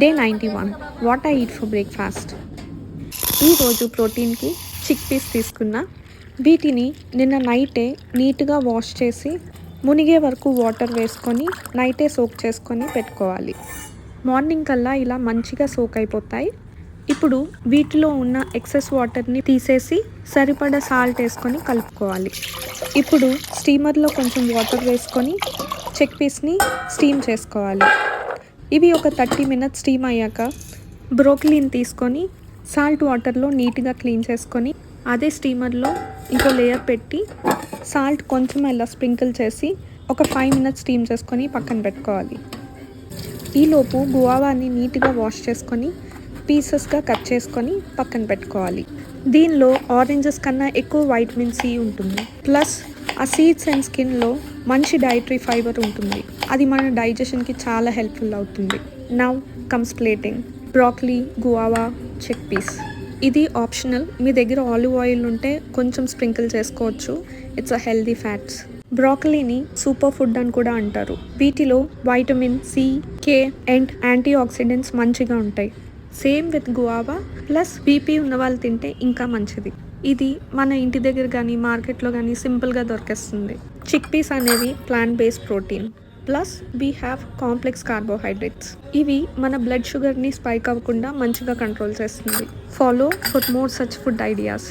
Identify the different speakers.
Speaker 1: Day 91 what I eat for breakfast. ఈరోజు ప్రోటీన్కి chick peas తీసుకున్నా. వీటిని నిన్న నైటే నీట్గా వాష్ చేసి మునిగే వరకు వాటర్ వేసుకొని నైటే సోక్ చేసుకొని పెట్టుకోవాలి. మార్నింగ్ కల్లా ఇలా మంచిగా సోక్ అయిపోతాయి. ఇప్పుడు వీటిలో ఉన్న ఎక్సెస్ వాటర్ని తీసేసి సరిపడా సాల్ట్ వేసుకొని కలుపుకోవాలి. ఇప్పుడు స్టీమర్లో కొంచెం వాటర్ వేసుకొని చిక్ పీస్ని స్టీమ్ చేసుకోవాలి. ఇవి ఒక 30 minutes స్టీమ్ అయ్యాక బ్రోకలీని తీసుకొని సాల్ట్ వాటర్లో నీట్గా క్లీన్ చేసుకొని అదే స్టీమర్లో ఇంకో లేయర్ పెట్టి సాల్ట్ కొంచెం ఇలా స్ప్రింకిల్ చేసి ఒక 5 minutes స్టీమ్ చేసుకొని పక్కన పెట్టుకోవాలి. ఈలోపు గువావాని నీట్గా వాష్ చేసుకొని పీసెస్గా కట్ చేసుకొని పక్కన పెట్టుకోవాలి. దీనిలో ఆరెంజెస్ కన్నా ఎక్కువ వైటమిన్ సి ఉంటుంది. ప్లస్ ఆ సీడ్స్ అండ్ స్కిన్లో మంచి డైటరీ ఫైబర్ ఉంటుంది. అది మన డైజెషన్కి చాలా హెల్ప్ఫుల్ అవుతుంది. Now comes plating. Broccoli, guava, chickpeas. ఇది ఆప్షనల్. మీ దగ్గర ఆలివ్ ఆయిల్ ఉంటే కొంచెం స్ప్రింకిల్ చేసుకోవచ్చు. It's a healthy fats. బ్రాకలీని సూపర్ ఫుడ్ అని కూడా అంటారు. వీటిలో vitamin C, K and antioxidants మంచిగా ఉంటాయి. Same with guava. Plus BP ఉన్న వాళ్ళు తింటే ఇంకా మంచిది. ఇది మన ఇంటి దగ్గర కానీ మార్కెట్లో కానీ సింపుల్గా దొరికేస్తుంది. చిక్ పీస్ అనేవి plant based protein. Plus we have complex carbohydrates. ఇవి మన బ్లడ్ షుగర్ని స్పైక్ అవ్వకుండా మంచిగా కంట్రోల్ చేస్తుంది. Follow for more such food ideas.